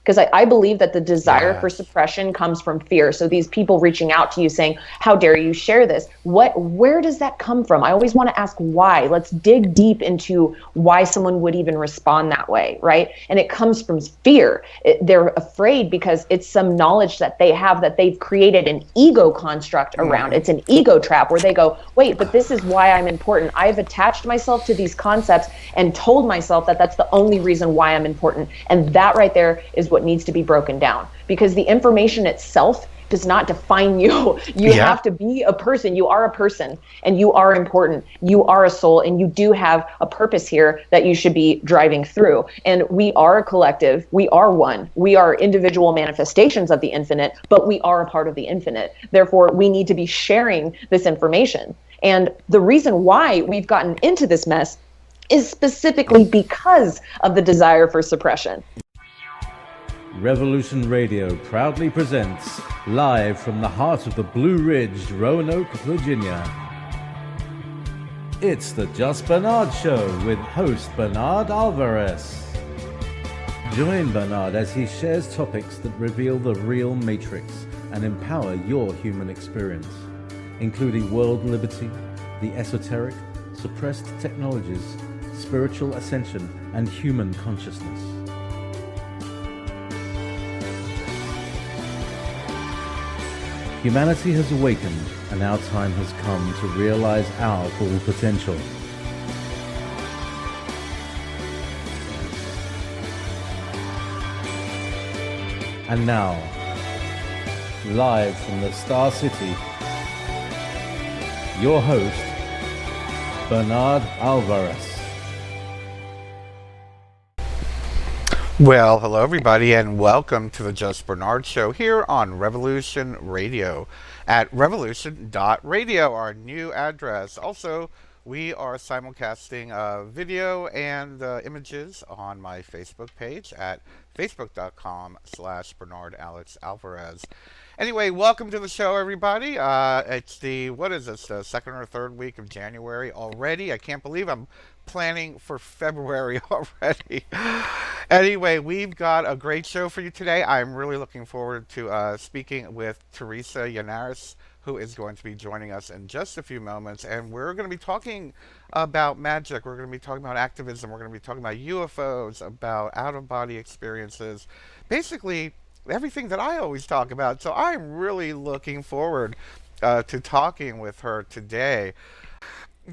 Because I believe that the desire for Yes. suppression comes from fear. So these people reaching out to you saying, how dare you share this? Where does that come from? I always want to ask why. Let's dig deep into why someone would even respond that way, right? And it comes from fear. They're afraid because it's some knowledge that they have that they've created an ego construct around. It's an ego trap where they go, wait, but this is why I'm important. I've attached myself to these concepts and told myself that that's the only reason why I'm important. And that right there is what needs to be broken down, because the information itself does not define you. You have to be a person. You are a person and you are important. You are a soul and you do have a purpose here that you should be driving through. And we are a collective. We are one. We are individual manifestations of the infinite, but we are a part of the infinite. Therefore, we need to be sharing this information. And the reason why we've gotten into this mess is specifically because of the desire for suppression. Revolution Radio proudly presents, live from the heart of the Blue Ridge, Roanoke, Virginia. It's the Just Bernard Show with host Bernard Alvarez. Join Bernard as he shares topics that reveal the real matrix and empower your human experience, including world liberty, the esoteric, suppressed technologies, spiritual ascension, and human consciousness. Humanity has awakened, and our time has come to realize our full potential. And now, live from the Star City, your host, Bernard Alvarez. Well, hello everybody, and welcome to the Just Bernard Show here on Revolution Radio at revolution.radio, our new address. Also, we are simulcasting video and images on my Facebook page at facebook.com/Bernard Alex Alvarez. Anyway, welcome to the show, everybody. It's the, what is this, the second or third week of January already? I can't believe I'm planning for February already. Anyway, we've got a great show for you today. I'm really looking forward to speaking with Teresa Yanaros, who is going to be joining us in just a few moments. And we're going to be talking about magic. We're going to be talking about activism. We're going to be talking about UFOs, about out-of-body experiences. Basically, everything that I always talk about. So I'm really looking forward to talking with her today.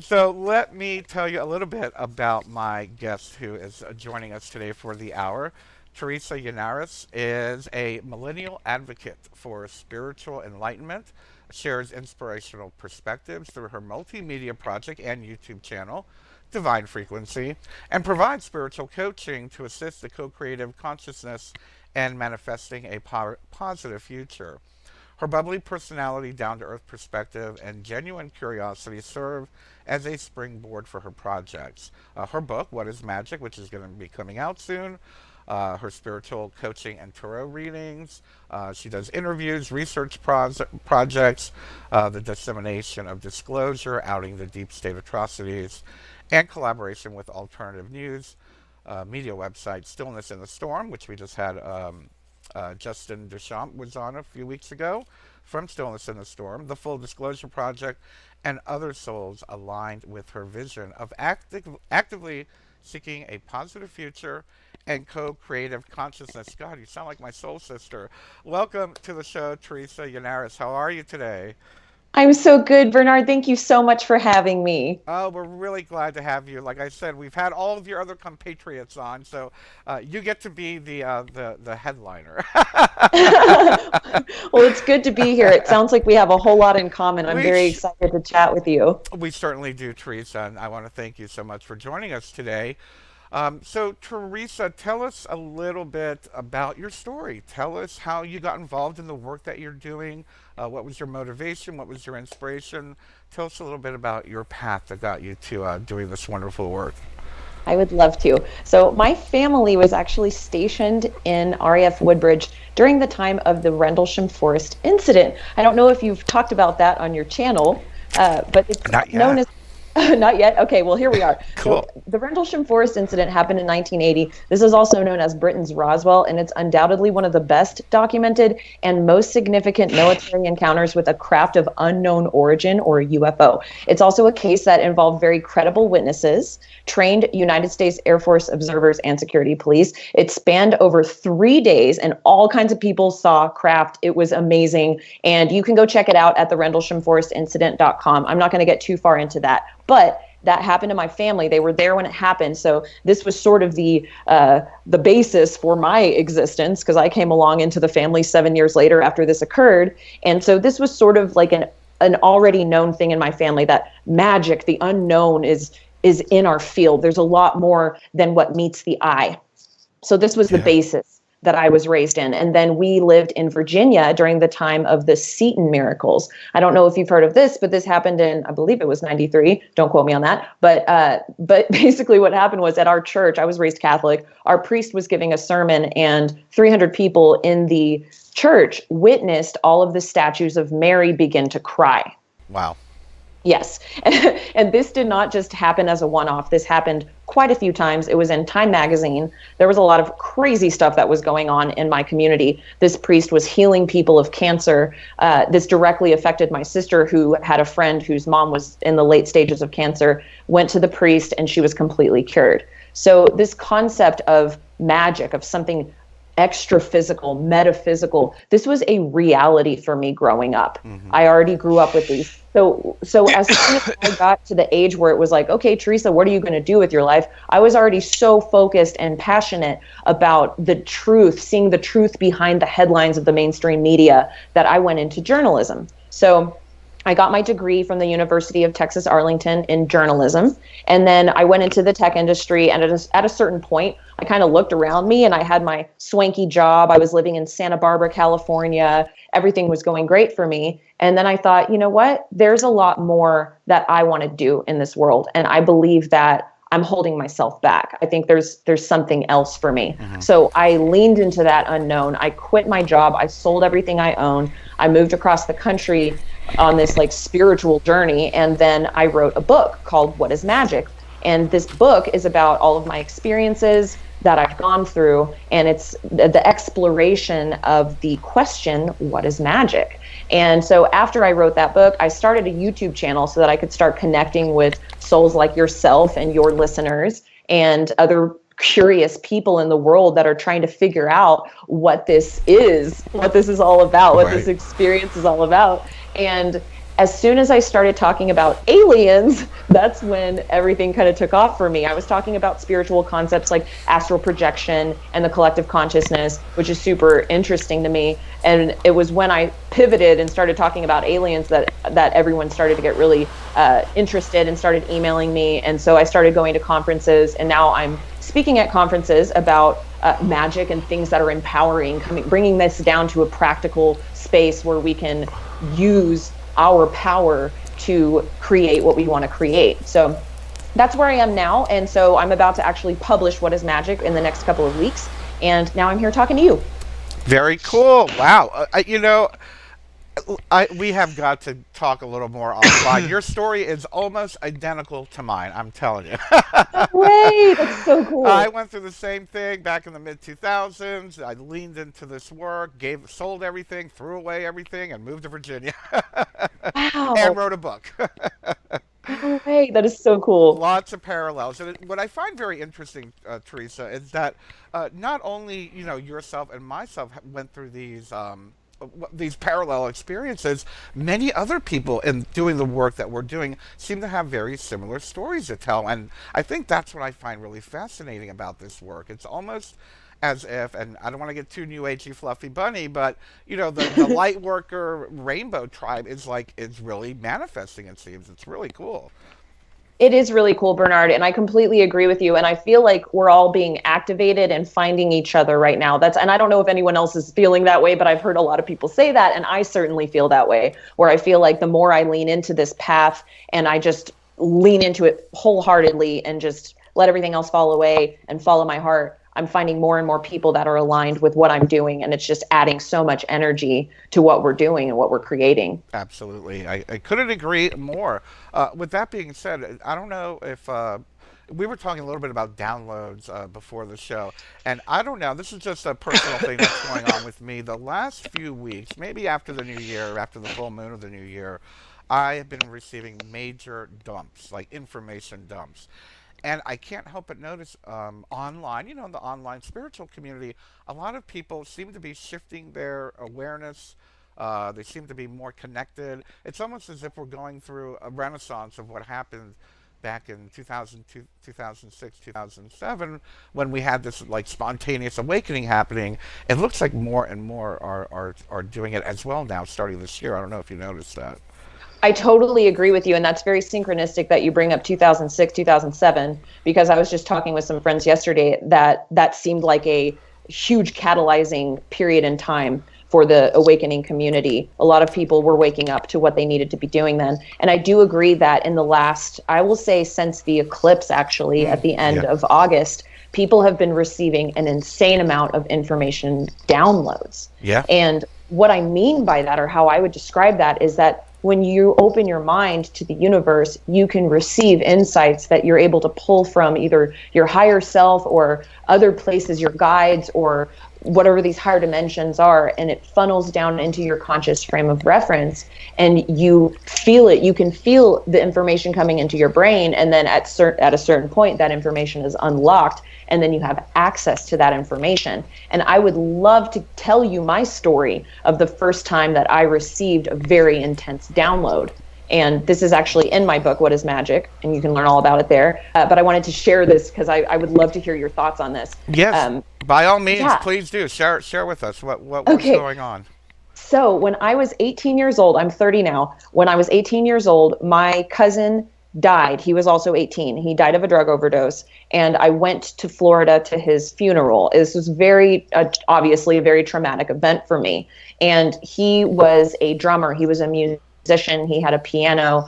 So let me tell you a little bit about my guest who is joining us today for the hour. Teresa Yanaros is a millennial advocate for spiritual enlightenment, shares inspirational perspectives through her multimedia project and YouTube channel, Divine Frequency, and provides spiritual coaching to assist the co-creative consciousness and manifesting a positive future. Her bubbly personality, down-to-earth perspective, and genuine curiosity serve as a springboard for her projects. Her book, What is Magic?, which is going to be coming out soon, her spiritual coaching and tarot readings. She does interviews, research projects, the dissemination of disclosure, outing the deep state atrocities, and collaboration with alternative news media website Stillness in the Storm, which we just had Justin Deschamps was on a few weeks ago from Stillness in the Storm, the Full Disclosure Project, and other souls aligned with her vision of actively seeking a positive future and co-creative consciousness. God, you sound like my soul sister. Welcome to the show, Teresa Yanaros. How are you today? I'm so good, Bernard. Thank you so much for having me. Oh, we're really glad to have you. Like I said, we've had all of your other compatriots on, so you get to be the headliner. Well, it's good to be here. It sounds like we have a whole lot in common. I'm very excited to chat with you. We certainly do, Teresa, and I want to thank you so much for joining us today. So, Teresa, tell us a little bit about your story. Tell us how you got involved in the work that you're doing. What was your motivation? What was your inspiration? Tell us a little bit about your path that got you to doing this wonderful work. I would love to. So my family was actually stationed in RAF Woodbridge during the time of the Rendlesham Forest incident. I don't know if you've talked about that on your channel, but it's known as Not yet? Okay, well, here we are. Cool. So the Rendlesham Forest incident happened in 1980. This is also known as Britain's Roswell, and it's undoubtedly one of the best documented and most significant military encounters with a craft of unknown origin, or a UFO. It's also a case that involved very credible witnesses, trained United States Air Force observers and security police. It spanned over 3 days, and all kinds of people saw craft. It was amazing, and you can go check it out at the RendleshamForestIncident.com. I'm not going to get too far into that. But that happened to my family. They were there when it happened. So this was sort of the basis for my existence, because I came along into the family 7 years later after this occurred. And so this was sort of like an already known thing in my family, that magic, the unknown, is in our field. There's a lot more than what meets the eye. So this was the basis that I was raised in. And then we lived in Virginia during the time of the Seton miracles. I don't know if you've heard of this, but this happened in, I believe it was 93. Don't quote me on that. But basically what happened was, at our church, I was raised Catholic, our priest was giving a sermon, and 300 people in the church witnessed all of the statues of Mary begin to cry. Wow. Yes. And this did not just happen as a one-off. This happened quite a few times. It was in Time magazine. There was a lot of crazy stuff that was going on in my community. This priest was healing people of cancer. This directly affected my sister, who had a friend whose mom was in the late stages of cancer, went to the priest, and she was completely cured. So this concept of magic, of something extra physical, metaphysical, this was a reality for me growing up. Mm-hmm. I already grew up with these. So as soon as I got to the age where it was like, okay, Teresa, what are you going to do with your life? I was already so focused and passionate about the truth, seeing the truth behind the headlines of the mainstream media, that I went into journalism. So I got my degree from the University of Texas, Arlington in journalism. And then I went into the tech industry. And at a certain point, I kind of looked around me, and I had my swanky job. I was living in Santa Barbara, California. Everything was going great for me. And then I thought, you know what? There's a lot more that I want to do in this world. And I believe that I'm holding myself back. I think there's something else for me. Mm-hmm. So I leaned into that unknown. I quit my job. I sold everything I owned. I moved across the country on this like spiritual journey. And then I wrote a book called What is Magic? And this book is about all of my experiences that I've gone through. And it's the exploration of the question, what is magic? And so after I wrote that book, I started a YouTube channel so that I could start connecting with souls like yourself and your listeners and other curious people in the world that are trying to figure out what this is all about, what this experience is all about. And as soon as I started talking about aliens, that's when everything kind of took off for me. I was talking about spiritual concepts like astral projection and the collective consciousness, which is super interesting to me. And it was when I pivoted and started talking about aliens that everyone started to get really interested and started emailing me. And so I started going to conferences, and now I'm speaking at conferences about magic and things that are empowering, bringing this down to a practical space where we can use our power to create what we want to create. So that's where I am now. And so I'm about to actually publish What is Magic in the next couple of weeks. And now I'm here talking to you. Very cool. Wow. We have got to talk a little more offline. Your story is almost identical to mine, I'm telling you. No way! That's so cool. I went through the same thing back in the mid-2000s. I leaned into this work, sold everything, threw away everything, and moved to Virginia. Wow. And wrote a book. No way! That is so cool. Lots of parallels. And what I find very interesting, Teresa, is that not only yourself and myself went through these parallel experiences, many other people in doing the work that we're doing seem to have very similar stories to tell. And I think that's what I find really fascinating about this work. It's almost as if, and I don't want to get too new agey fluffy bunny, but the light worker rainbow tribe is really manifesting, it seems. It's really cool. It is really cool, Bernard, and I completely agree with you. And I feel like we're all being activated and finding each other right now. And I don't know if anyone else is feeling that way, but I've heard a lot of people say that, and I certainly feel that way, where I feel like the more I lean into this path and I just lean into it wholeheartedly and just let everything else fall away and follow my heart, I'm finding more and more people that are aligned with what I'm doing, and it's just adding so much energy to what we're doing and what we're creating. Absolutely. I couldn't agree more. With that being said, I don't know if we were talking a little bit about downloads before the show, and I don't know, this is just a personal thing that's going on with me. The last few weeks, maybe after the new year, after the full moon of the new year, I have been receiving major dumps, like information dumps. And I can't help but notice online, in the online spiritual community, a lot of people seem to be shifting their awareness. They seem to be more connected. It's almost as if we're going through a renaissance of what happened back in 2002, 2006, 2007, when we had this like spontaneous awakening happening. It looks like more and more are doing it as well now, starting this year. I don't know if you noticed that. I totally agree with you. And that's very synchronistic that you bring up 2006, 2007, because I was just talking with some friends yesterday that seemed like a huge catalyzing period in time for the awakening community. A lot of people were waking up to what they needed to be doing then. And I do agree that in the last, I will say since the eclipse actually at the end of August, people have been receiving an insane amount of information downloads. Yeah. And what I mean by that, or how I would describe that, is that when you open your mind to the universe, you can receive insights that you're able to pull from either your higher self or other places, your guides, or whatever these higher dimensions are, and it funnels down into your conscious frame of reference, and you feel it. You can feel the information coming into your brain, and then at a certain point, that information is unlocked, and then you have access to that information. And I would love to tell you my story of the first time that I received a very intense download. And this is actually in my book, What is Magic? And you can learn all about it there. But I wanted to share this because I would love to hear your thoughts on this. Yes, by all means, please do. Share with us what's going on. So when I was 18 years old, I'm 30 now. When I was 18 years old, my cousin died. He was also 18. He died of a drug overdose. And I went to Florida to his funeral. This was obviously a very traumatic event for me. And he was a drummer. He was a musician. He had a piano.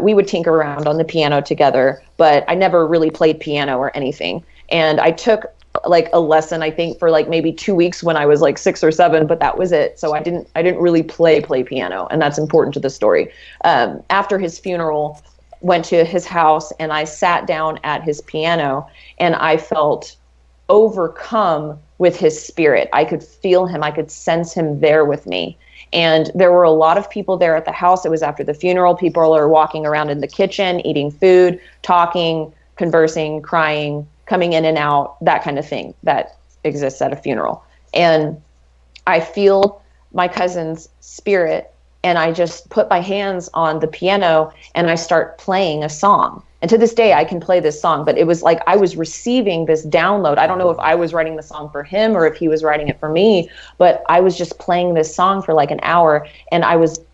We would tinker around on the piano together, but I never really played piano or anything. And I took like a lesson, I think, for like maybe 2 weeks when I was like 6 or 7, but that was it. So I didn't really play piano, and that's important to the story. After his funeral, went to his house and I sat down at his piano, and I felt overcome with his spirit. I could feel him. I could sense him there with me. And there were a lot of people there at the house. It was after the funeral. People are walking around in the kitchen, eating food, talking, conversing, crying, coming in and out, that kind of thing that exists at a funeral. And I feel my cousin's spirit, and I just put my hands on the piano and I start playing a song. And to this day, I can play this song, but it was like I was receiving this download. I don't know if I was writing the song for him or if he was writing it for me, but I was just playing this song for like an hour, and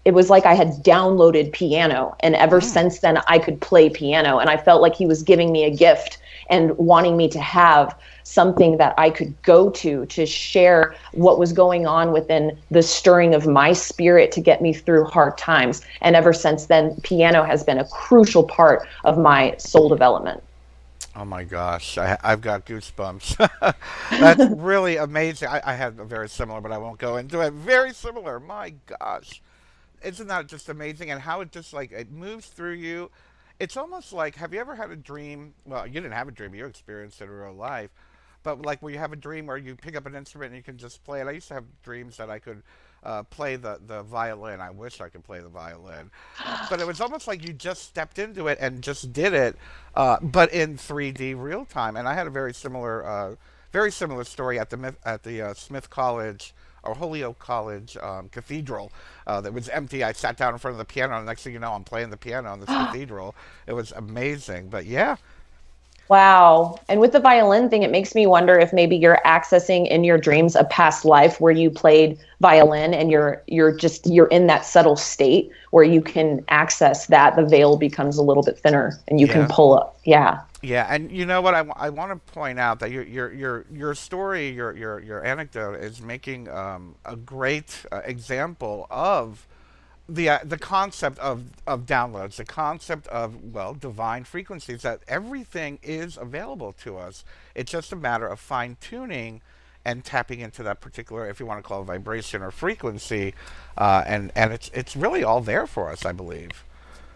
it was like I had downloaded piano, and ever since then I could play piano, and I felt like he was giving me a gift and wanting me to have something that I could go to share what was going on within the stirring of my spirit to get me through hard times. And ever since then, piano has been a crucial part of my soul development. Oh my gosh, I've got goosebumps. That's really amazing. I had a very similar, but I won't go into it. Very similar. My gosh. Isn't that just amazing? And how it just like, it moves through you. It's almost like, have you ever had a dream? Well, you didn't have a dream, you experienced it in real life. But like where you have a dream where you pick up an instrument and you can just play it. I used to have dreams that I could play the violin. I wish I could play the violin. But it was almost like you just stepped into it and just did it, but in 3D real time. And I had a very similar story at the Smith College or Holyoke College cathedral that was empty. I sat down in front of the piano, and the next thing you know, I'm playing the piano in this cathedral. It was amazing. But yeah. Wow. And with the violin thing, it makes me wonder if maybe you're accessing in your dreams a past life where you played violin, and you're in that subtle state where you can access that. The veil becomes a little bit thinner and you can pull up. Yeah. Yeah, and you know what? I want to point out that your story, your anecdote is making a great example of the concept of downloads, the concept of, well, divine frequencies, that everything is available to us. It's just a matter of fine tuning and tapping into that particular, if you want to call it, vibration or frequency, and it's really all there for us, I believe.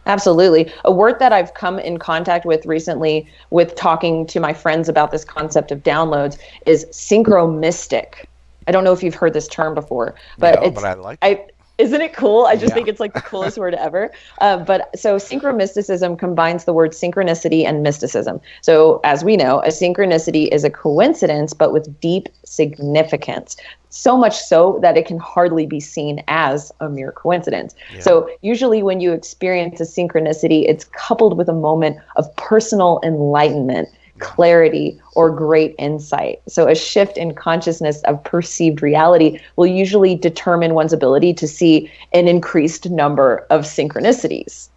Absolutely. A word that I've come in contact with recently with talking to my friends about this concept of downloads is synchromystic. I don't know if you've heard this term before, but No, but I like it. Isn't it cool? I just Yeah. think it's like the coolest word ever. But so synchromysticism combines the word synchronicity and mysticism. So as we know, a synchronicity is a coincidence, but with deep significance. So much so that it can hardly be seen as a mere coincidence. Yeah. So usually when you experience a synchronicity, it's coupled with a moment of personal enlightenment, clarity, or great insight. So a shift in consciousness of perceived reality will usually determine one's ability to see an increased number of synchronicities.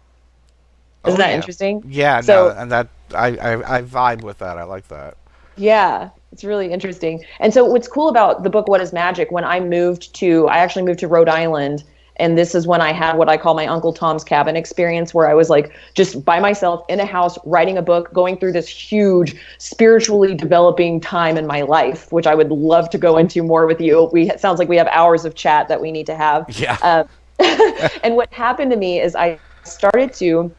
Isn't that interesting? Yeah, So, no, and that I vibe with that. I like that. yeah, it's really interesting. And so what's cool about the book, What is Magic, when I actually moved to Rhode Island. And this is when I had what I call my Uncle Tom's Cabin experience, where I was like just by myself in a house, writing a book, going through this huge spiritually developing time in my life, which I would love to go into more with you. It sounds like we have hours of chat that we need to have. Yeah. And what happened to me is I started to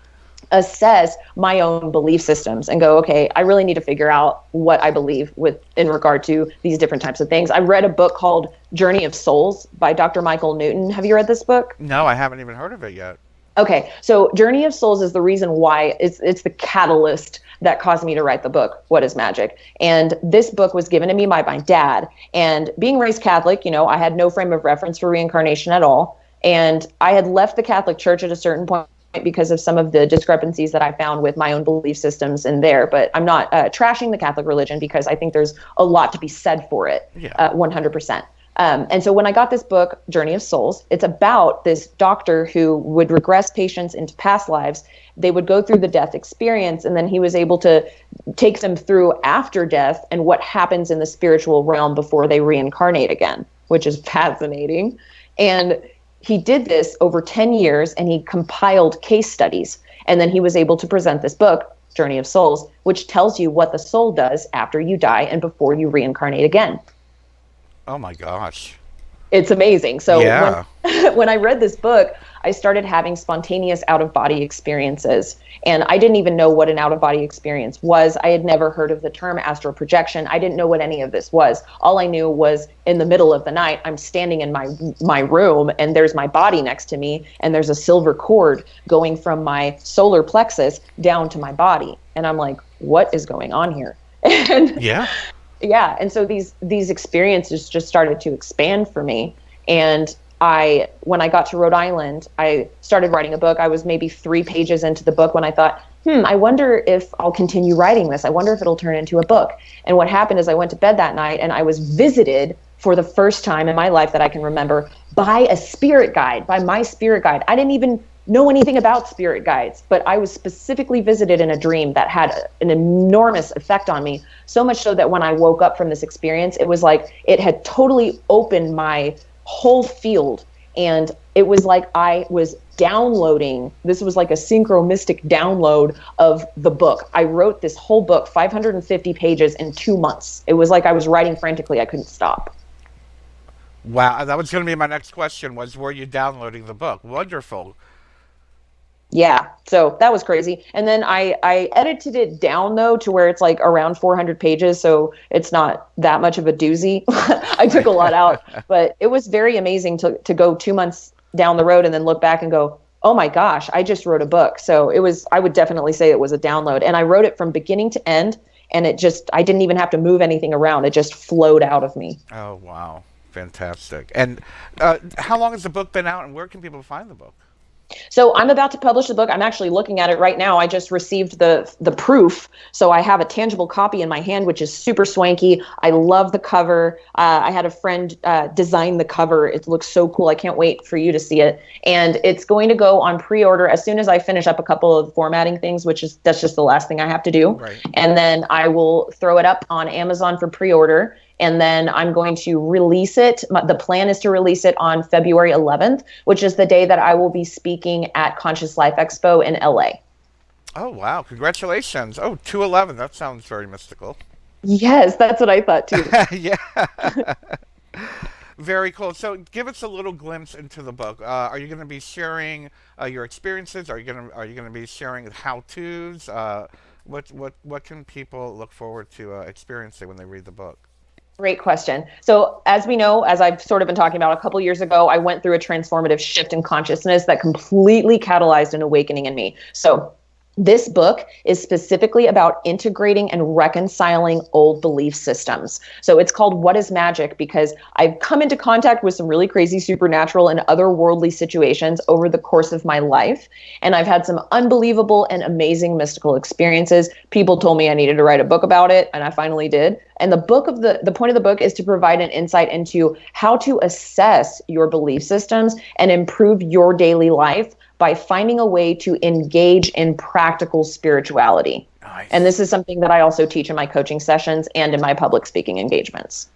assess my own belief systems and go, okay, I really need to figure out what I believe in regard to these different types of things. I read a book called Journey of Souls by Dr. Michael Newton. Have you read this book? No, I haven't even heard of it yet. Okay, so Journey of Souls is the reason why it's the catalyst that caused me to write the book, What is Magic? And this book was given to me by my dad. And being raised Catholic, I had no frame of reference for reincarnation at all. And I had left the Catholic Church at a certain point because of some of the discrepancies that I found with my own belief systems in there. But I'm not trashing the Catholic religion because I think there's a lot to be said for it, 100%. And so when I got this book, Journey of Souls, it's about this doctor who would regress patients into past lives. They would go through the death experience, and then he was able to take them through after death and what happens in the spiritual realm before they reincarnate again, which is fascinating. And he did this over 10 years, and he compiled case studies. And then he was able to present this book, Journey of Souls, which tells you what the soul does after you die and before you reincarnate again. Oh my gosh. It's amazing. So Yeah. when I read this book, I started having spontaneous out-of-body experiences. And I didn't even know what an out-of-body experience was. I had never heard of the term astral projection. I didn't know what any of this was. All I knew was in the middle of the night, I'm standing in my room, and there's my body next to me, and there's a silver cord going from my solar plexus down to my body. And I'm like, what is going on here? And yeah, and so these experiences just started to expand for me. And when I got to Rhode Island, I started writing a book. I was maybe 3 pages into the book when I thought, I wonder if I'll continue writing this. I wonder if it'll turn into a book. And what happened is I went to bed that night, and I was visited for the first time in my life that I can remember by a spirit guide, by my spirit guide. I didn't even know anything about spirit guides, but I was specifically visited in a dream that had an enormous effect on me. So much so that when I woke up from this experience, it was like it had totally opened my whole field. And it was like I was downloading. This was like a synchromistic download of the book. I wrote this whole book, 550 pages in 2 months. It was like I was writing frantically. I couldn't stop. Wow, that was going to be my next question, was were you downloading the book? Wonderful. Yeah, so that was crazy. And then I edited it down, though, to where it's like around 400 pages, so it's not that much of a doozy. I took a lot out, but it was very amazing to go 2 months down the road and then look back and go, oh my gosh, I just wrote a book. So I would definitely say it was a download. And I wrote it from beginning to end, and I didn't even have to move anything around. It just flowed out of me. Oh, wow. Fantastic. And how long has the book been out, and where can people find the book? So I'm about to publish the book. I'm actually looking at it right now. I just received the proof. So I have a tangible copy in my hand, which is super swanky. I love the cover. I had a friend design the cover. It looks so cool. I can't wait for you to see it. And it's going to go on pre-order as soon as I finish up a couple of formatting things, that's just the last thing I have to do. Right. And then I will throw it up on Amazon for pre-order. And then I'm going to release it. The plan is to release it on February 11th, which is the day that I will be speaking at Conscious Life Expo in LA. Oh, wow. Congratulations. Oh, 211. That sounds very mystical. Yes, that's what I thought too. Yeah. Very cool. So, give us a little glimpse into the book. Are you going to be sharing your experiences? Are you going to be sharing how-tos? What can people look forward to experiencing when they read the book? Great question. So as we know, as I've sort of been talking about, a couple years ago, I went through a transformative shift in consciousness that completely catalyzed an awakening in me. So this book is specifically about integrating and reconciling old belief systems. So it's called What is Magic? Because I've come into contact with some really crazy supernatural and otherworldly situations over the course of my life. And I've had some unbelievable and amazing mystical experiences. People told me I needed to write a book about it, and I finally did. And the point of the book is to provide an insight into how to assess your belief systems and improve your daily life by finding a way to engage in practical spirituality. Nice. And this is something that I also teach in my coaching sessions and in my public speaking engagements.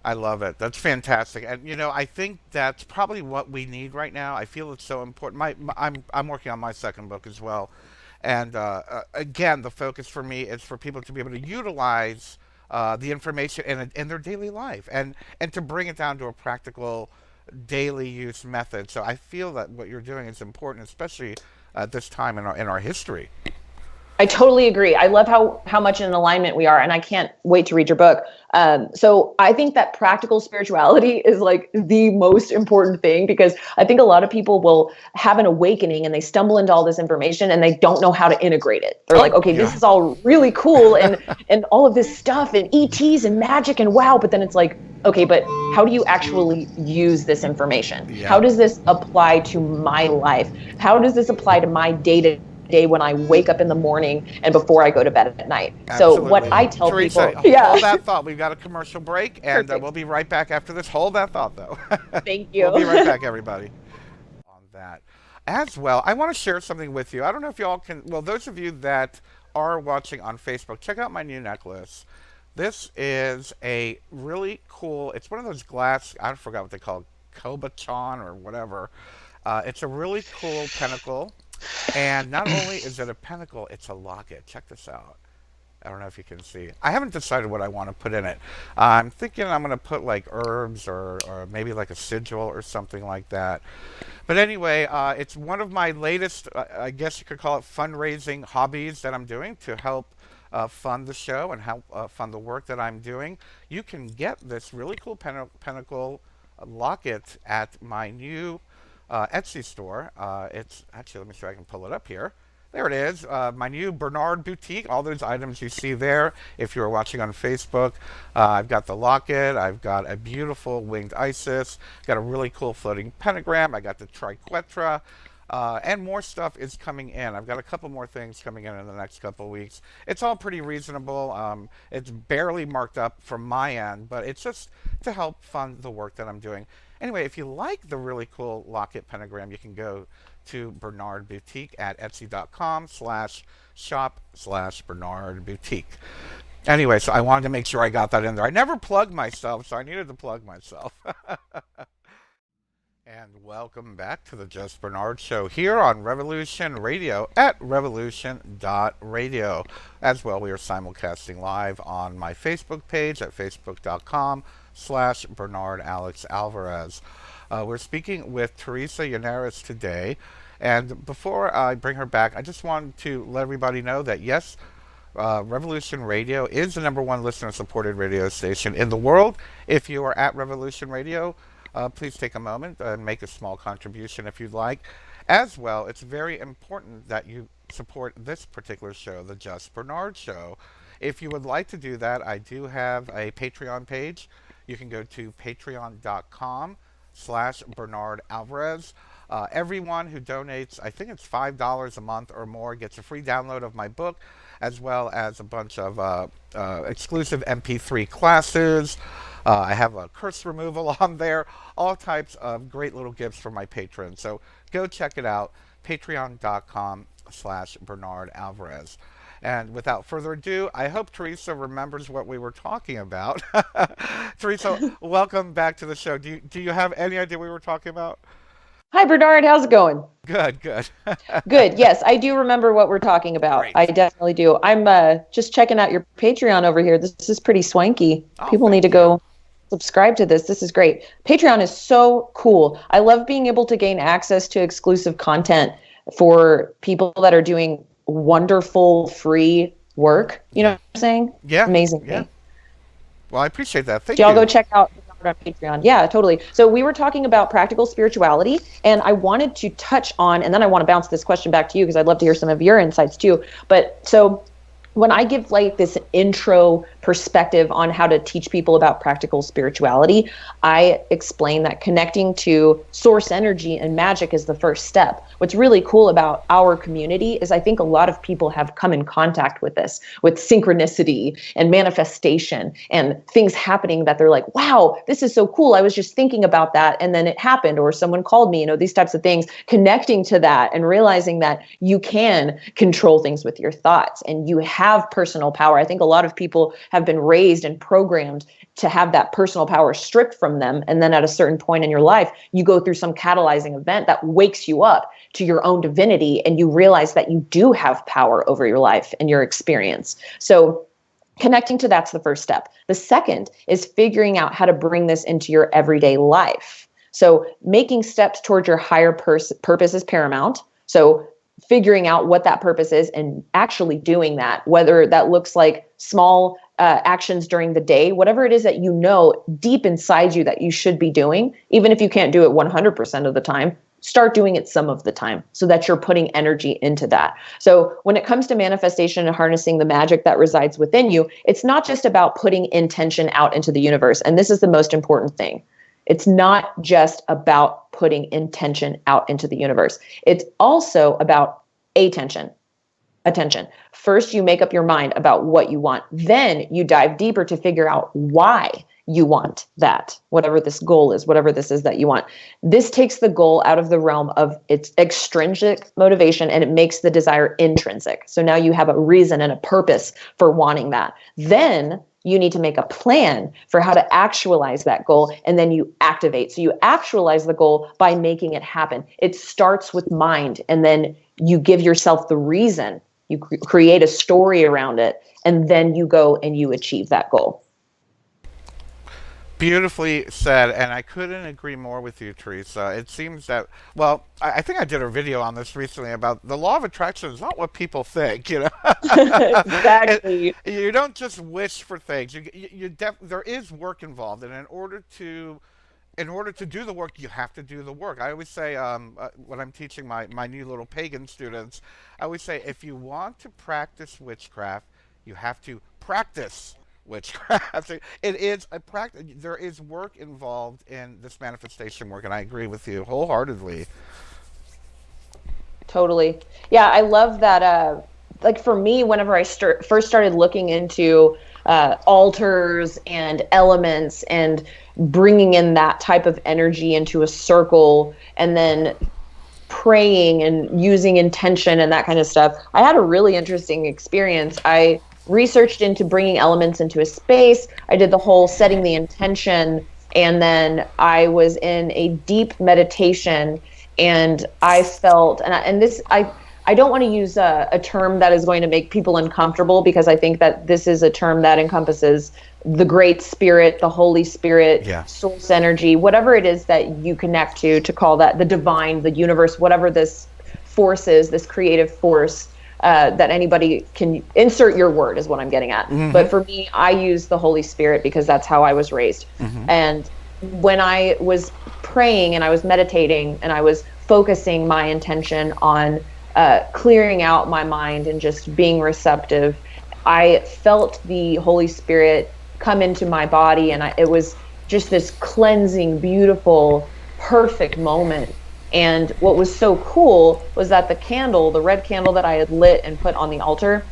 I love it. That's fantastic. And I think that's probably what we need right now. I feel it's so important. I'm working on my second book as well. And again, the focus for me is for people to be able to utilize the information in their daily life and to bring it down to a practical daily use method. So I feel that what you're doing is important, especially at this time in our history. I totally agree. I love how much in alignment we are, and I can't wait to read your book. So I think that practical spirituality is like the most important thing, because I think a lot of people will have an awakening and they stumble into all this information and they don't know how to integrate it. They're like, okay, this is all really cool and all of this stuff and ETs and magic and wow, but then it's like, okay, but how do you actually use this information? Yeah. How does this apply to my life? How does this apply to my day-to-day when I wake up in the morning and before I go to bed at night? Absolutely. So what I tell Teresa, people, hold that thought. We've got a commercial break, and we'll be right back after this. Hold that thought, though. Thank you. We'll be right back, everybody. On that. As well, I want to share something with you. I don't know if y'all can, well, those of you that are watching on Facebook, check out my new necklace. This is a really cool, it's one of those glass, I forgot what they call it, Kobachon or whatever. It's a really cool pentacle. And not only is it a pentacle, it's a locket. Check this out. I don't know if you can see. I haven't decided what I want to put in it. I'm thinking I'm going to put like herbs or maybe like a sigil or something like that. But anyway, it's one of my latest, I guess you could call it fundraising hobbies that I'm doing to help fund the show and help fund the work that I'm doing. You can get this really cool pentacle locket at my new Etsy store. It's actually, let me see if I can pull it up here. There it is, my new Bernard Boutique. All those items you see there. If you're watching on Facebook, I've got the locket. I've got a beautiful winged Isis. Got a really cool floating pentagram. I got the triquetra. And more stuff is coming in. I've got a couple more things coming in the next couple of weeks. It's all pretty reasonable. It's barely marked up from my end, but it's just to help fund the work that I'm doing. Anyway, if you like the really cool locket pentagram, you can go to Bernard Boutique at etsy.com/shop/Bernard Boutique. Anyway, so I wanted to make sure I got that in there. I never plugged myself, so I needed to plug myself. And welcome back to the Just Bernard Show here on Revolution Radio at revolution.radio. As well, we are simulcasting live on my Facebook page at facebook.com/Bernard Alex Alvarez. We're speaking with Teresa Yanaros today. And before I bring her back, I just wanted to let everybody know that, yes, Revolution Radio is the #1 listener-supported radio station in the world. If you are at Revolution Radio, please take a moment and make a small contribution if you'd like. As well, it's very important that you support this particular show, the Just Bernard Show. If you would like to do that, I do have a Patreon page. You can go to patreon.com/Bernard Alvarez. Everyone who donates, I think it's $5 a month or more, gets a free download of my book, as well as a bunch of exclusive MP3 classes. I have a curse removal on there, all types of great little gifts for my patrons. So go check it out, patreon.com/Bernard Alvarez. And without further ado, I hope Teresa remembers what we were talking about. Teresa, welcome back to the show. Do you have any idea what we were talking about? Hi, Bernard. How's it going? Good, good. Good. Yes, I do remember what we're talking about. Great. I definitely do. I'm just checking out your Patreon over here. This is pretty swanky. Oh, People need thank to you. go subscribe to this. This is great. Patreon is so cool. I love being able to gain access to exclusive content for people that are doing wonderful free work. You know what I'm saying? Yeah. Amazing Yeah. thing. Well, I appreciate that. Thank So y'all you. go check out on Patreon. Yeah, totally. So we were talking about practical spirituality, and I wanted to touch on, and then I want to bounce this question back to you because I'd love to hear some of your insights too. But so when I give like this intro perspective on how to teach people about practical spirituality, I explain that connecting to source energy and magic is the first step. What's really cool about our community is I think a lot of people have come in contact with this, with synchronicity and manifestation and things happening that they're like, wow, this is so cool. I was just thinking about that and then it happened, or someone called me, these types of things, connecting to that and realizing that you can control things with your thoughts and you have personal power. I think a lot of people have been raised and programmed to have that personal power stripped from them. And then at a certain point in your life, you go through some catalyzing event that wakes you up to your own divinity and you realize that you do have power over your life and your experience. So connecting to that's the first step. The second is figuring out how to bring this into your everyday life. So making steps towards your higher purpose is paramount. So figuring out what that purpose is and actually doing that, whether that looks like small actions during the day, whatever it is that you know deep inside you that you should be doing, even if you can't do it 100% of the time, start doing it some of the time so that you're putting energy into that. So when it comes to manifestation and harnessing the magic that resides within you, it's not just about putting intention out into the universe. And this is the most important thing. It's not just about putting intention out into the universe. It's also about attention. First, you make up your mind about what you want. Then you dive deeper to figure out why you want that, whatever this goal is, whatever this is that you want. This takes the goal out of the realm of its extrinsic motivation and it makes the desire intrinsic. So now you have a reason and a purpose for wanting that. Then you need to make a plan for how to actualize that goal, and then you activate. So you actualize the goal by making it happen. It starts with mind, and then you give yourself the reason. You create a story around it, and then you go and you achieve that goal. Beautifully said, and I couldn't agree more with you, Teresa. It seems that, well, I think I did a video on this recently about the law of attraction is not what people think, Exactly. You don't just wish for things. There is work involved, and in order to do the work, you have to do the work. I always say, when I'm teaching my new little pagan students, I always say, if you want to practice witchcraft, you have to practice witchcraft. It is a practice. There is work involved in this manifestation work, and I agree with you wholeheartedly. Totally. Yeah, I love that. Like for me, whenever I first started looking into altars and elements and bringing in that type of energy into a circle and then praying and using intention and that kind of stuff, I had a really interesting experience. I researched into bringing elements into a space. I did the whole setting the intention, and then I was in a deep meditation, and I felt, I don't want to use a term that is going to make people uncomfortable, because I think that this is a term that encompasses the Great Spirit, the Holy Spirit, source energy, whatever it is that you connect to call that the divine, the universe, whatever this force is, this creative force. That anybody can insert your word is what I'm getting at. Mm-hmm. But for me, I use the Holy Spirit because that's how I was raised. Mm-hmm. And when I was praying and I was meditating and I was focusing my intention on clearing out my mind and just being receptive, I felt the Holy Spirit come into my body, and it was just this cleansing, beautiful, perfect moment. And what was so cool was that the red candle that I had lit and put on the altar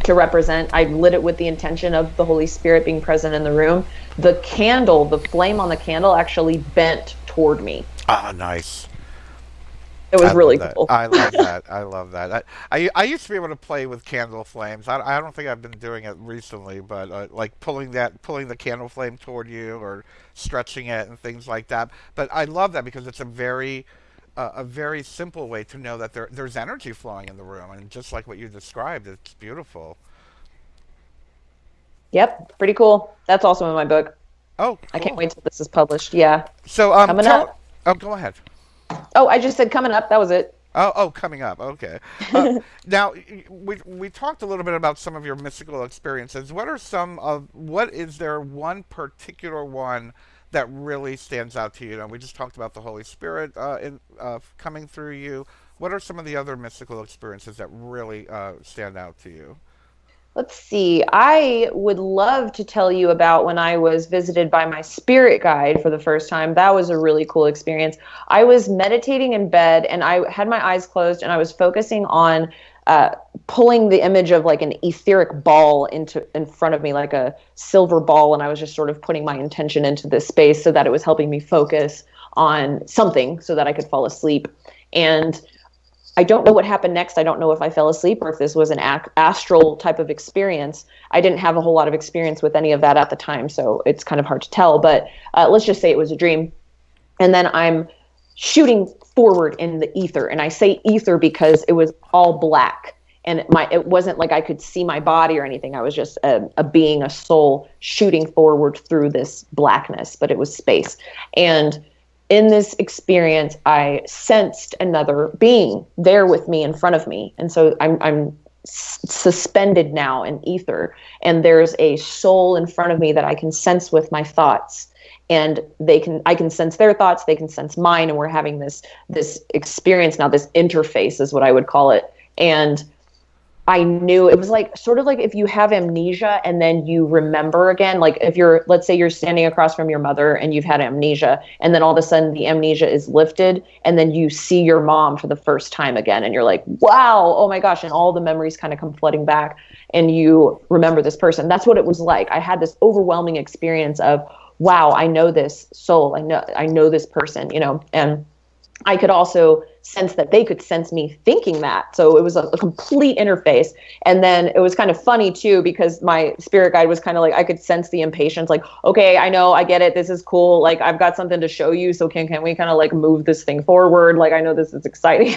to represent, I lit it with the intention of the Holy Spirit being present in the room. The flame on the candle actually bent toward me. Ah, nice. It I was love really that. cool. I love that. I love that. I used to be able to play with candle flames. I don't think I've been doing it recently, but like pulling the candle flame toward you or stretching it and things like that. But I love that because it's a very simple way to know that there's energy flowing in the room, and just like what you described, it's beautiful. Yep, pretty cool. That's also in my book. Oh, I can't cool. wait till this is published. Yeah. So Coming tell. up. Oh, go ahead. Oh, I just said coming up. That was it. Coming up. Okay. Uh, Now, we talked a little bit about some of your mystical experiences. What is there one particular one that really stands out to you? We just talked about the Holy Spirit coming through you. What are some of the other mystical experiences that really stand out to you? Let's see. I would love to tell you about when I was visited by my spirit guide for the first time. That was a really cool experience. I was meditating in bed and I had my eyes closed and I was focusing on uh, pulling the image of like an etheric ball into in front of me, like a silver ball, and I was just sort of putting my intention into this space so that it was helping me focus on something so that I could fall asleep. And I don't know what happened next. I don't know if I fell asleep or if this was an astral type of experience. I didn't have a whole lot of experience with any of that at the time, so it's kind of hard to tell. But let's just say it was a dream. And then I'm shooting forward in the ether. And I say ether because it was all black. And it wasn't like I could see my body or anything. I was just a being, a soul shooting forward through this blackness, but it was space. And in this experience, I sensed another being there with me in front of me. And so I'm suspended now in ether. And there's a soul in front of me that I can sense with my thoughts. And I can sense their thoughts, they can sense mine. And we're having this experience now, this interface is what I would call it. And I knew it was like sort of like if you have amnesia and then you remember again, like if let's say you're standing across from your mother and you've had amnesia and then all of a sudden the amnesia is lifted and then you see your mom for the first time again and you're like, wow, oh my gosh. And all the memories kind of come flooding back and you remember this person. That's what it was like. I had this overwhelming experience of, wow, I know this soul. I know this person, and I could also sense that they could sense me thinking that. So it was a complete interface. And then it was kind of funny too, because my spirit guide was kind of like, I could sense the impatience, like, okay, I know, I get it. This is cool. Like, I've got something to show you. So can we kind of like move this thing forward? Like, I know this is exciting.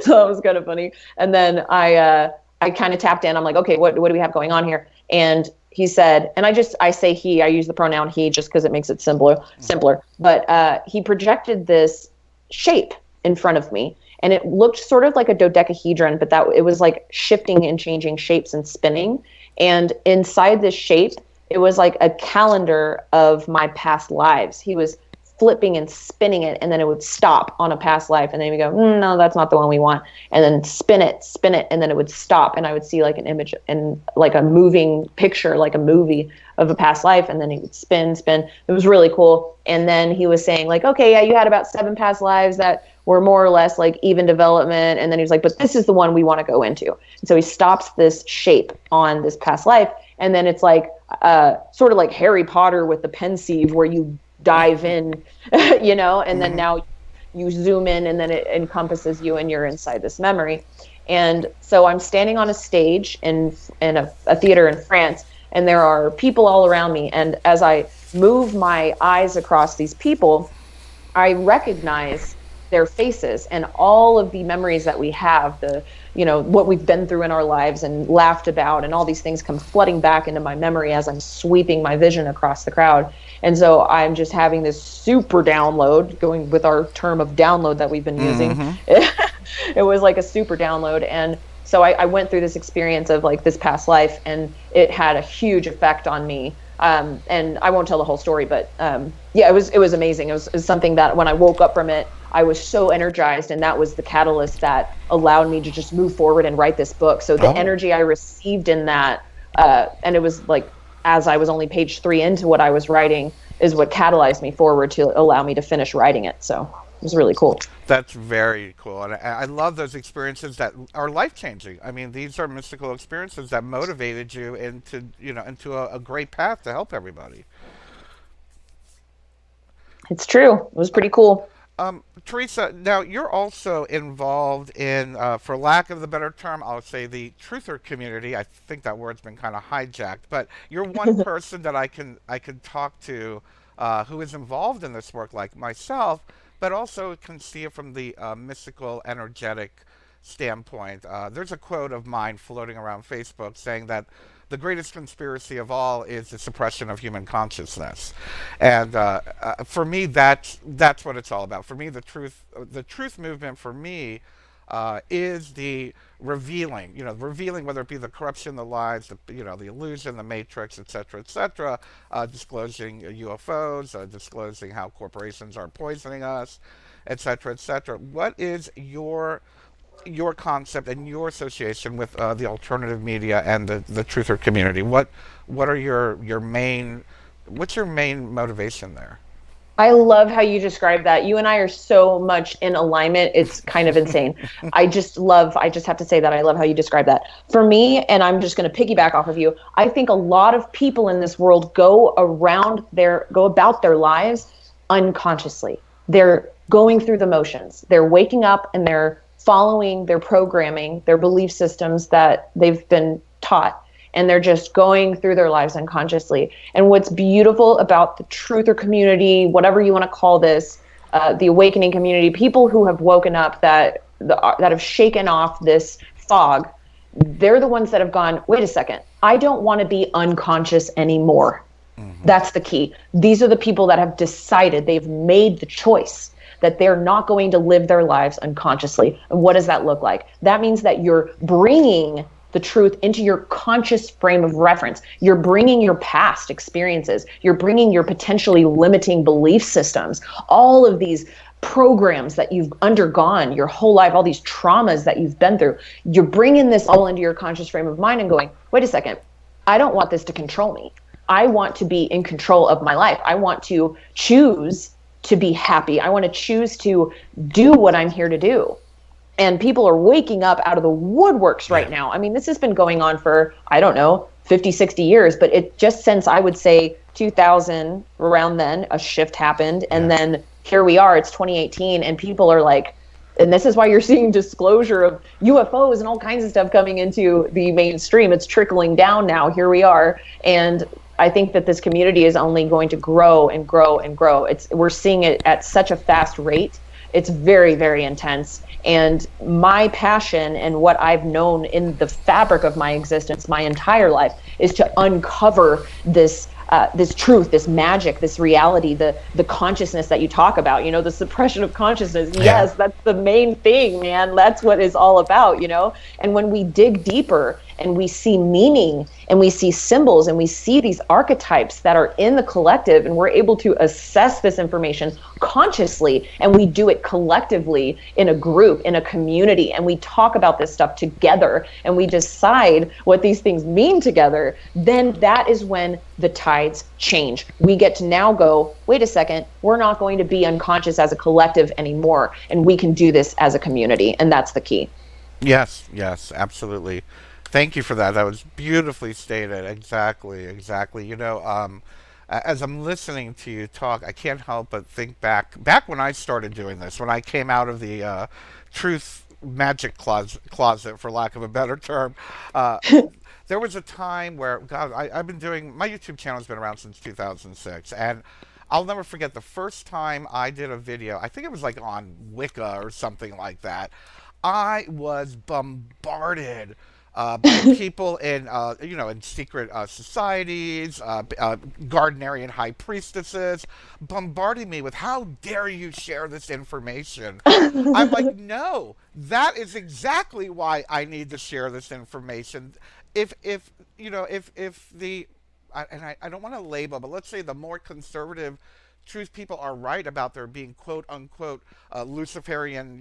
So that was kind of funny. And then I kind of tapped in. I'm like, okay, what do we have going on here? And he said, and I say he, I use the pronoun he just because it makes it simpler. But he projected this shape in front of me, and it looked sort of like a dodecahedron, but that it was like shifting and changing shapes and spinning. And inside this shape, it was like a calendar of my past lives. He was flipping and spinning it, and then it would stop on a past life, and then we go, no, that's not the one we want, and then spin it, and then it would stop, and I would see like an image and like a moving picture, like a movie of a past life, and then he would spin. It was really cool. And then he was saying like, okay, yeah, you had about 7 past lives that were more or less like even development, and then he was like, but this is the one we want to go into. And so he stops this shape on this past life, and then it's like sort of like Harry Potter with the pensieve where you dive in, and then now you zoom in and then it encompasses you and you're inside this memory. And so I'm standing on a stage in a theater in France, and there are people all around me. And as I move my eyes across these people, I recognize their faces and all of the memories that we have, what we've been through in our lives and laughed about, and all these things come flooding back into my memory as I'm sweeping my vision across the crowd. And so I'm just having this super download, going with our term of download that we've been using. It was like a super download. And so I went through this experience of like this past life, and it had a huge effect on me. And I won't tell the whole story, but yeah, it was amazing. It was something that when I woke up from it, I was so energized, and that was the catalyst that allowed me to just move forward and write this book. So the energy I received in that, and it was like, as I was only page 3 into what I was writing, is what catalyzed me forward to allow me to finish writing it. So it was really cool. That's very cool, and I love those experiences that are life changing. I mean, these are mystical experiences that motivated you into a great path to help everybody. It's true. It was pretty cool. Teresa, now you're also involved in, for lack of the better term, I'll say the truther community. I think that word's been kind of hijacked, but you're one person that I can talk to who is involved in this work, like myself, but also can see it from the mystical, energetic standpoint. There's a quote of mine floating around Facebook saying that the greatest conspiracy of all is the suppression of human consciousness, and for me, that's what it's all about. For me, the truth movement for me is the revealing, revealing whether it be the corruption, the lies, the illusion, the matrix, etc., etc., disclosing UFOs, disclosing how corporations are poisoning us, etc., etc. What is your concept and your association with the alternative media and the truther community? What are your main what's your main motivation there? I love how you describe that. You and I are so much in alignment. It's kind of insane. I just have to say that I love how you describe that. For me, and I'm just going to piggyback off of you, I think a lot of people in this world go about their lives unconsciously. They're going through the motions. They're waking up and they're following their programming, their belief systems that they've been taught, and they're just going through their lives unconsciously. And what's beautiful about the truther community, whatever you want to call this, the awakening community, people who have woken up that have shaken off this fog, they're the ones that have gone, wait a second, I don't want to be unconscious anymore. That's the key. These are the people that have decided, they've made the choice that they're not going to live their lives unconsciously. And what does that look like? That means that you're bringing the truth into your conscious frame of reference. You're bringing your past experiences. You're bringing your potentially limiting belief systems, all of these programs that you've undergone your whole life, all these traumas that you've been through. You're bringing this all into your conscious frame of mind and going, wait a second, I don't want this to control me. I want to be in control of my life. I want to choose to be happy. I want to choose to do what I'm here to do. And people are waking up out of the woodworks right now. I mean, this has been going on for, I don't know, 50, 60 years, but it just since I would say 2000, around then, a shift happened. And then here we are, it's 2018, and people are like, and this is why you're seeing disclosure of UFOs and all kinds of stuff coming into the mainstream. It's trickling down now. Here we are. And I think that this community is only going to grow and grow and grow. We're seeing it at such a fast rate. It's very, very intense. And my passion and what I've known in the fabric of my existence, my entire life, is to uncover this truth, this magic, this reality, the consciousness that you talk about, the suppression of consciousness. Yes, that's the main thing, man. That's what it's all about, And when we dig deeper and we see meaning and we see symbols and we see these archetypes that are in the collective, and we're able to assess this information consciously, and we do it collectively in a group, in a community, and we talk about this stuff together and we decide what these things mean together, then that is when the tides change. We get to now go, wait a second, we're not going to be unconscious as a collective anymore, and we can do this as a community, and that's the key. Yes, absolutely. Thank you for that. That was beautifully stated. Exactly. As I'm listening to you talk, I can't help but think back when I started doing this, when I came out of the truth magic closet, for lack of a better term. There was a time where, God, I've been doing, my YouTube channel has been around since 2006, and I'll never forget the first time I did a video. I think it was like on Wicca or something like that. I was bombarded by people in secret societies, Gardnerian high priestesses, bombarding me with, how dare you share this information? I'm like, no, that is exactly why I need to share this information. If the, I don't want to label, but let's say the more conservative truth people are right about there being quote unquote Luciferian,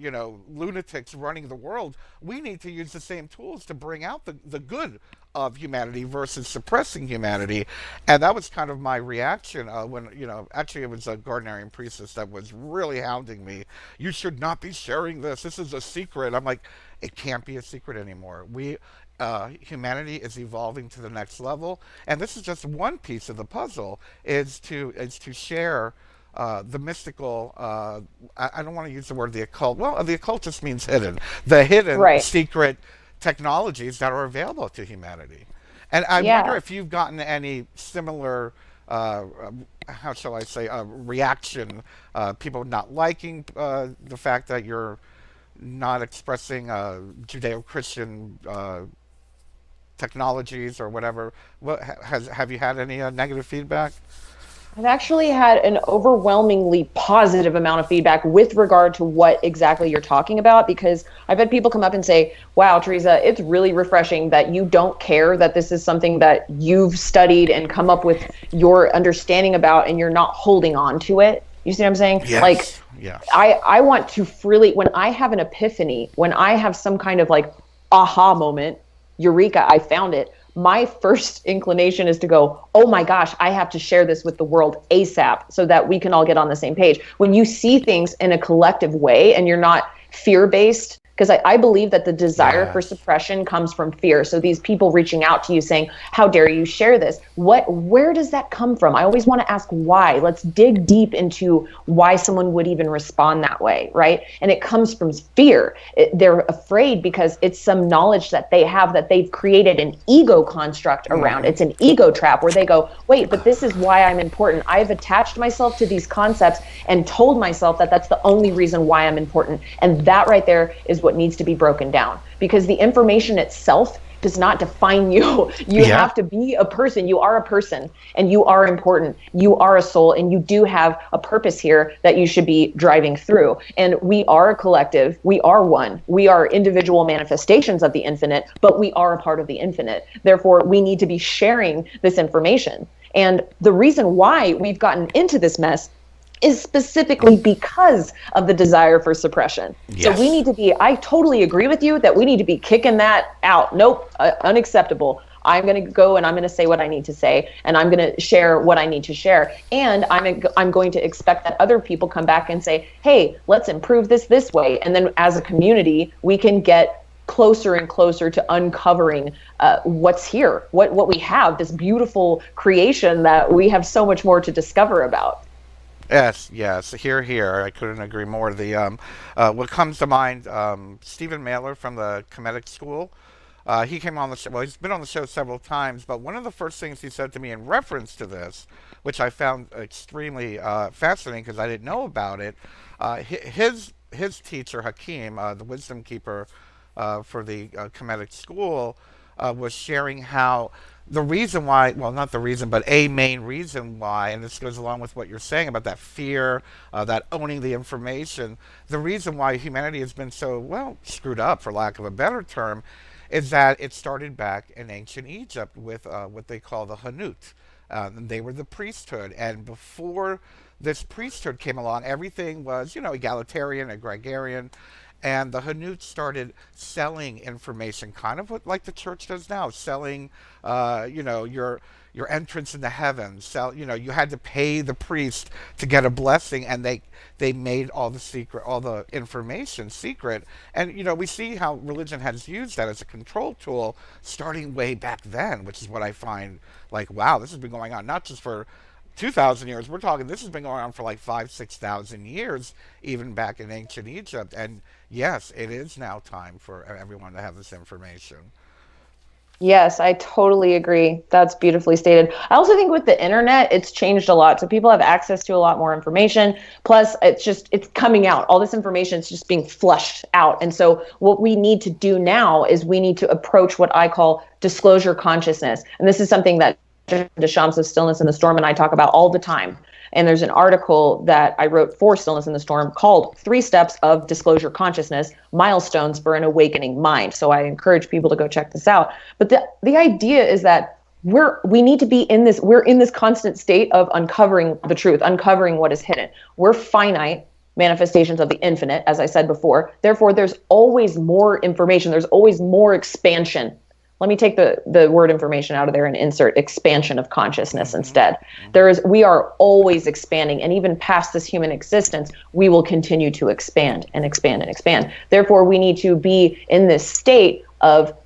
lunatics running the world, we need to use the same tools to bring out the good of humanity versus suppressing humanity. And that was kind of my reaction when, actually it was a Gardnerian priestess that was really hounding me. You should not be sharing this. This is a secret. I'm like, it can't be a secret anymore. Humanity is evolving to the next level, and this is just one piece of the puzzle. Is to share the mystical, I don't want to use the word the occult. Well, the occult just means hidden. The hidden Right. secret technologies that are available to humanity. And I wonder Yeah. if you've gotten any similar, uh, how shall I say, reaction, people not liking the fact that you're not expressing Judeo-Christian technologies or whatever. What have you had any negative feedback? I've actually had an overwhelmingly positive amount of feedback with regard to what exactly you're talking about, because I've had people come up and say, wow, Teresa, it's really refreshing that you don't care that this is something that you've studied and come up with your understanding about, and you're not holding on to it. You see what I'm saying? Like, Yes, yes. I want to freely, when I have an epiphany, when I have some kind of like aha moment, eureka, I found it. My first inclination is to go, oh my gosh, I have to share this with the world ASAP so that we can all get on the same page. When you see things in a collective way and you're not fear based, because I believe that the desire for Yes. suppression comes from fear. So these people reaching out to you saying, how dare you share this? Where does that come from? I always want to ask why. Let's dig deep into why someone would even respond that way, right? And it comes from fear. They're afraid because it's some knowledge that they have that they've created an ego construct around. It's an ego trap where they go, wait, but this is why I'm important. I've attached myself to these concepts and told myself that that's the only reason why I'm important. And that right there is what needs to be broken down, because the information itself does not define you. You Yeah. have to be a person. You are a person and you are important. You are a soul and you do have a purpose here that you should be driving through. And we are a collective. We are one. We are individual manifestations of the infinite, but we are a part of the infinite. Therefore, we need to be sharing this information. And the reason why we've gotten into this mess is specifically because of the desire for suppression. Yes. So we need to be, I totally agree with you that we need to be kicking that out. Nope, unacceptable. I'm going to go and I'm going to say what I need to say, and I'm going to share what I need to share. And I'm going to expect that other people come back and say, hey, let's improve this way. And then as a community, we can get closer and closer to uncovering what's here, what we have, this beautiful creation that we have so much more to discover about. Yes, yes. Here, here. I couldn't agree more. The what comes to mind, Stephen Mailer from the Comedic School. He came on the show. Well, he's been on the show several times, but one of the first things he said to me in reference to this, which I found extremely fascinating because I didn't know about it, his teacher Hakeem, the wisdom keeper for the Comedic School, was sharing how the reason why, well, not the reason, but a main reason why, and this goes along with what you're saying about that fear, that owning the information, the reason why humanity has been so, well, screwed up, for lack of a better term, is that it started back in ancient Egypt with what they call the Hanut. They were the priesthood, and before this priesthood came along, everything was, egalitarian, agrarian, and the Hanut started selling information, kind of what like the church does now, selling, your entrance into heaven. You had to pay the priest to get a blessing, and they made all the information secret. And we see how religion has used that as a control tool, starting way back then, which is what I find like, wow, this has been going on not just for 2,000 years. We're talking this has been going on for like 5,000-6,000 years, even back in ancient Egypt. And yes, it is now time for everyone to have this information. Yes, I totally agree. That's beautifully stated. I also think with the internet, it's changed a lot. So people have access to a lot more information. Plus, it's coming out. All this information is just being flushed out. And so what we need to do now is we need to approach what I call disclosure consciousness. And this is something that Deschamps of Stillness in the Storm and I talk about all the time. And there's an article that I wrote for Stillness in the Storm called 3 Steps of Disclosure Consciousness, Milestones for an Awakening Mind. So I encourage people to go check this out. But the idea is that we need to be we're in this constant state of uncovering the truth, uncovering what is hidden. We're finite manifestations of the infinite, as I said before. Therefore, there's always more information. There's always more expansion. Let me take the word information out of there and insert expansion of consciousness instead. We are always expanding, and even past this human existence, we will continue to expand and expand and expand. Therefore, we need to be in this state of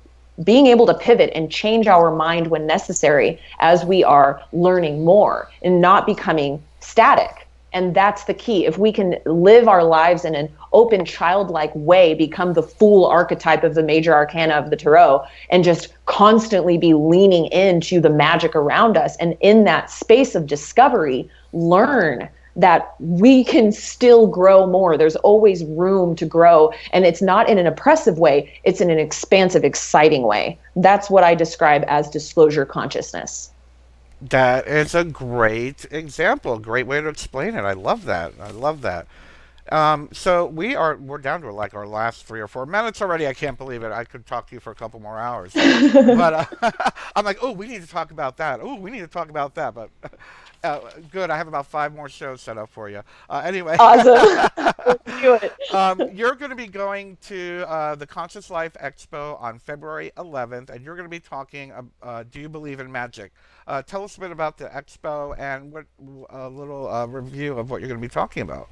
being able to pivot and change our mind when necessary as we are learning more and not becoming static. And that's the key. If we can live our lives in an open, childlike way, become the fool archetype of the major arcana of the tarot, and just constantly be leaning into the magic around us, and in that space of discovery, learn that we can still grow more. There's always room to grow. And it's not in an oppressive way, it's in an expansive, exciting way. That's what I describe as disclosure consciousness. That is a great example, a great way to explain it. I love that. I love that. So we're down to like our last 3 or 4 minutes already. I can't believe it. I could talk to you for a couple more hours, but I'm like, oh, we need to talk about that. Oh, we need to talk about that. But good, I have about 5 more shows set up for you. Anyway, Awesome. Let's do it. You're going to be going to the Conscious Life Expo on February 11th, and you're going to be talking. Do you believe in magic? Tell us a bit about the expo and what a little review of what you're going to be talking about.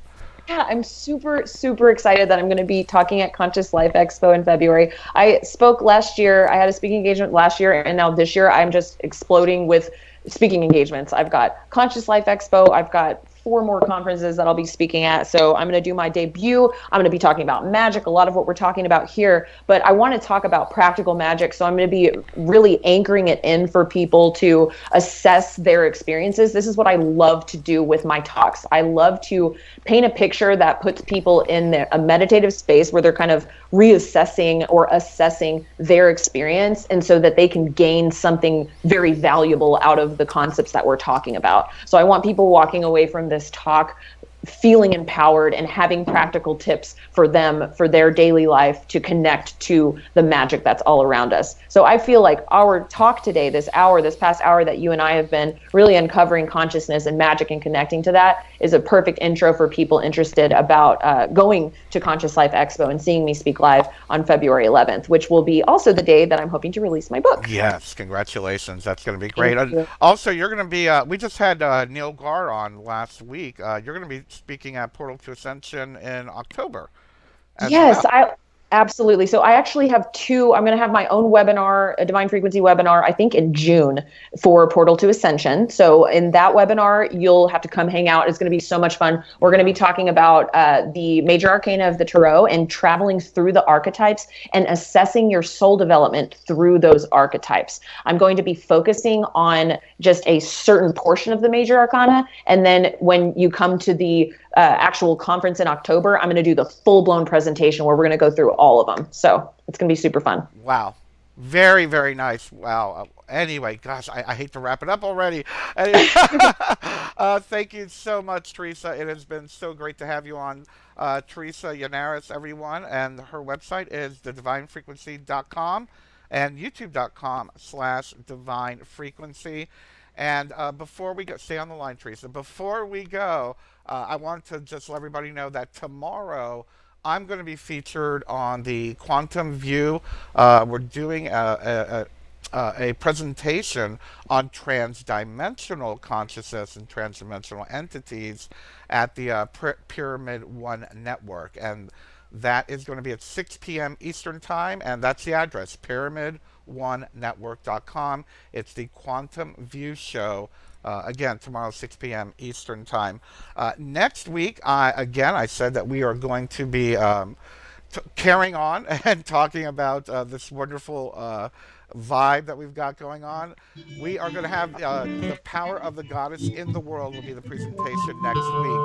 Yeah, I'm super, super excited that I'm going to be talking at Conscious Life Expo in February. I spoke last year. I had a speaking engagement last year, and now this year I'm just exploding with speaking engagements. I've got Conscious Life Expo. I've got 4 more conferences that I'll be speaking at. So I'm going to do my debut. I'm going to be talking about magic, a lot of what we're talking about here, but I want to talk about practical magic. So I'm going to be really anchoring it in for people to assess their experiences. This is what I love to do with my talks. I love to paint a picture that puts people in a meditative space where they're kind of reassessing or assessing their experience, and so that they can gain something very valuable out of the concepts that we're talking about. So I want people walking away from this talk feeling empowered and having practical tips for them for their daily life to connect to the magic that's all around us. So I feel like our talk today, this past hour that you and I have been really uncovering consciousness and magic and connecting to that, is a perfect intro for people interested about going to Conscious Life Expo and seeing me speak live on February 11th, which will be also the day that I'm hoping to release my book. Yes, congratulations. That's going to be great. Also, you're going to be, we just had Neil Gar on last week. You're going to be speaking at Portal to Ascension in October. Yes, well. Absolutely. So I actually have 2. I'm going to have my own webinar, a Divine Frequency webinar, I think in June, for Portal to Ascension. So in that webinar, you'll have to come hang out. It's going to be so much fun. We're going to be talking about the major arcana of the tarot and traveling through the archetypes and assessing your soul development through those archetypes. I'm going to be focusing on just a certain portion of the major arcana. And then when you come to the actual conference in October, I'm going to do the full-blown presentation where we're going to go through all of them. So it's going to be super fun. Wow. Very, very nice. Wow. Anyway, gosh, I hate to wrap it up already. Thank you so much, Teresa. It has been so great to have you on. Teresa Yanaros, everyone, and her website is thedivinefrequency.com and youtube.com/divinefrequency. And before we go, stay on the line, Teresa. Before we go, I want to just let everybody know that tomorrow I'm going to be featured on the Quantum View. We're doing a presentation on transdimensional consciousness and transdimensional entities at the Pyramid One Network. And that is going to be at 6 p.m. Eastern Time, and that's the address, pyramid1network.com. It's the Quantum View Show. Again, tomorrow, 6 p.m. Eastern Time. Next week, I said that we are going to be carrying on and talking about this wonderful vibe that we've got going on. We are going to have the power of the goddess in the world will be the presentation next week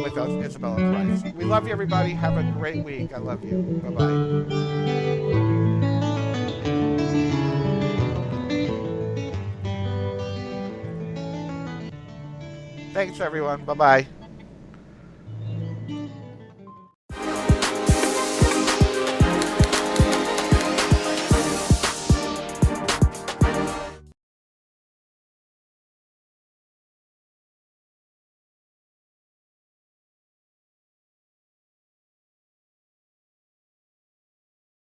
with us, Isabella Price. We love you, everybody. Have a great week. I love you. Bye-bye. Thanks, everyone. Bye-bye.